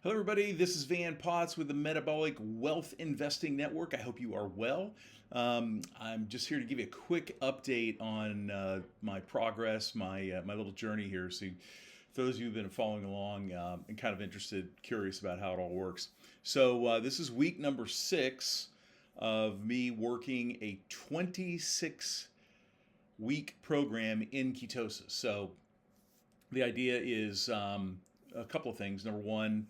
Hello, everybody. This is Van Potts with the Metabolic Wealth Investing Network. I hope you are well. I'm just here to give you a quick update on my progress, my little journey here. So, for those of you who've been following along and kind of interested, curious about how it all works. So, this is week number 6 of me working a 26-week program in ketosis. So, the idea is a couple of things. Number one,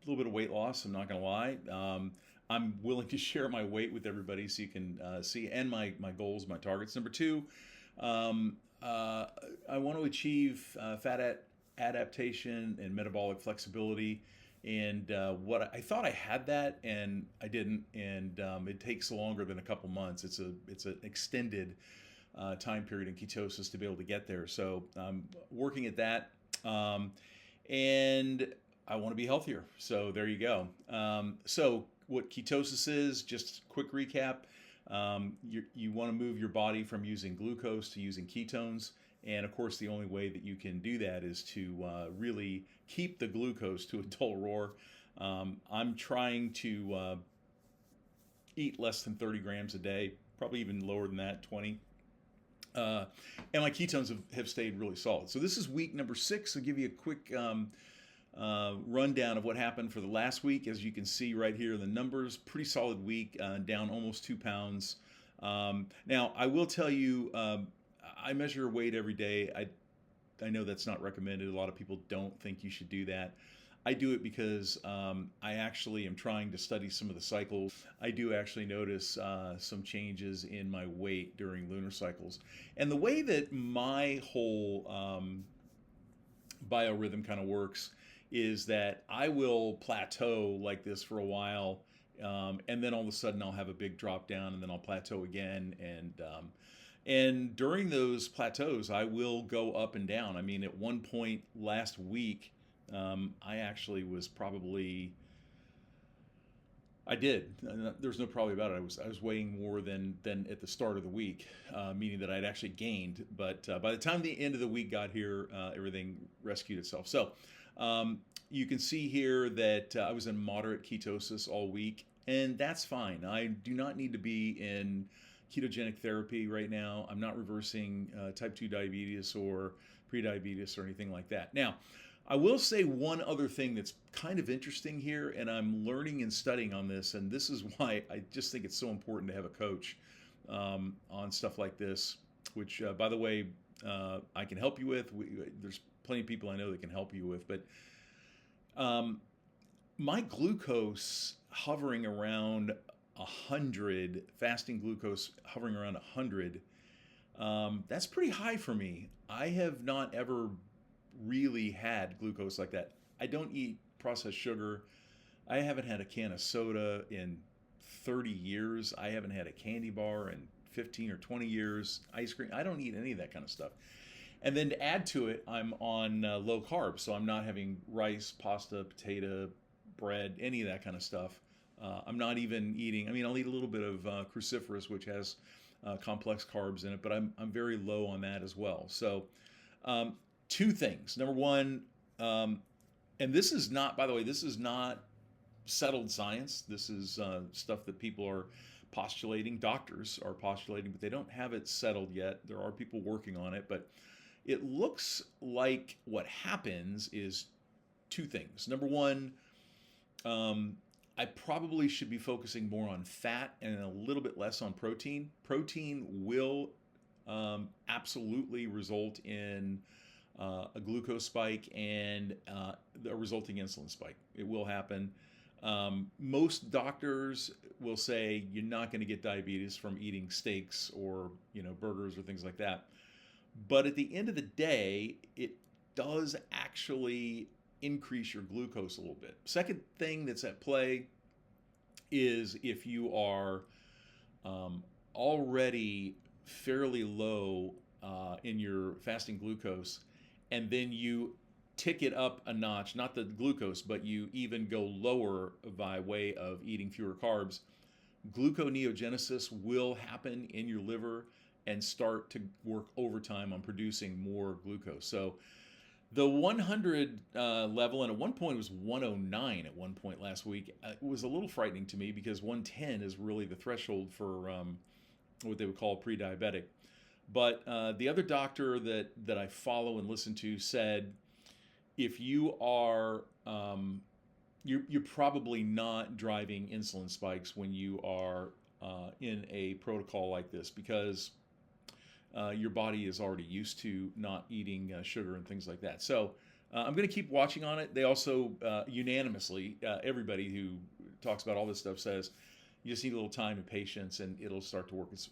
a little bit of weight loss. I'm not going to lie. I'm willing to share my weight with everybody so you can see, and my goals, my targets. Number two, I want to achieve adaptation and metabolic flexibility. And what I thought I had that, and I didn't. And it takes longer than a couple months. It's an extended time period in ketosis to be able to get there. So I'm working at that, and I want to be healthier. So there you go. So what ketosis is, just quick recap. You want to move your body from using glucose to using ketones. And of course, the only way that you can do that is to really keep the glucose to a dull roar. I'm trying to eat less than 30 grams a day, probably even lower than that, 20. And my ketones have stayed really solid. So this is week number 6. I'll give you a quick rundown of what happened for the last week. As you can see right here, the numbers, pretty solid week, down almost 2 pounds. Now, I will tell you, I measure weight every day. I know that's not recommended. A lot of people don't think you should do that. I do it because I actually am trying to study some of the cycles. I do actually notice some changes in my weight during lunar cycles. And the way that my whole biorhythm kind of works is that I will plateau like this for a while, and then all of a sudden I'll have a big drop down, and then I'll plateau again. And during those plateaus, I will go up and down. I mean, at one point last week, I actually was probably, I did. There's no probably about it. I was weighing more than at the start of the week, meaning that I'd actually gained. But by the time the end of the week got here, everything rescued itself. So you can see here that I was in moderate ketosis all week, and that's fine. I do not need to be in ketogenic therapy right now. I'm not reversing type 2 diabetes or prediabetes or anything like that. Now, I will say one other thing that's kind of interesting here, and I'm learning and studying on this, and this is why I just think it's so important to have a coach on stuff like this, which, by the way, I can help you with. There's plenty of people I know that can help you with, but my glucose hovering around 100, fasting glucose hovering around 100, that's pretty high for me. I have not ever really had glucose like that. I don't eat processed sugar. I haven't had a can of soda in 30 years. I haven't had a candy bar in 15 or 20 years. Ice cream. I don't eat any of that kind of stuff. And then to add to it, I'm on low carbs, so I'm not having rice, pasta, potato, bread, any of that kind of stuff. I'm not even eating. I mean, I'll eat a little bit of cruciferous, which has complex carbs in it, but I'm very low on that as well. So, two things. Number one, and this is not, by the way, this is not settled science. This is stuff that people are postulating. Doctors are postulating, but they don't have it settled yet. There are people working on it, but it looks like what happens is two things. Number one, I probably should be focusing more on fat and a little bit less on protein. Protein will absolutely result in a glucose spike and a resulting insulin spike. It will happen. Most doctors will say you're not going to get diabetes from eating steaks or burgers or things like that. But at the end of the day, it does actually increase your glucose a little bit. Second thing that's at play is if you are already fairly low in your fasting glucose, and then you tick it up a notch, not the glucose, but you even go lower by way of eating fewer carbs, gluconeogenesis will happen in your liver and start to work overtime on producing more glucose. So The 100 level, and at one point it was 109 at one point last week, was a little frightening to me because 110 is really the threshold for what they would call pre-diabetic. But the other doctor that I follow and listen to said if you are you're probably not driving insulin spikes when you are in a protocol like this because your body is already used to not eating sugar and things like that. So I'm going to keep watching on it. They also unanimously, everybody who talks about all this stuff says you just need a little time and patience, and it'll start to work its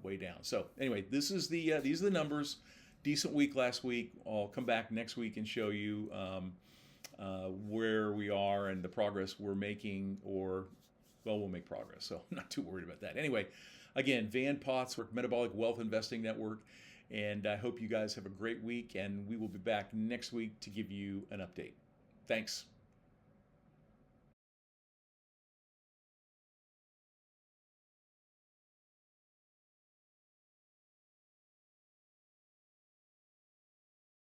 way down. So anyway, these are the numbers. Decent week last week. I'll come back next week and show you where we are and the progress we're making, or well, we'll make progress. So I'm not too worried about that. Anyway, again, Van Potts, Metabolic Wealth Investing Network, and I hope you guys have a great week, and we will be back next week to give you an update. Thanks.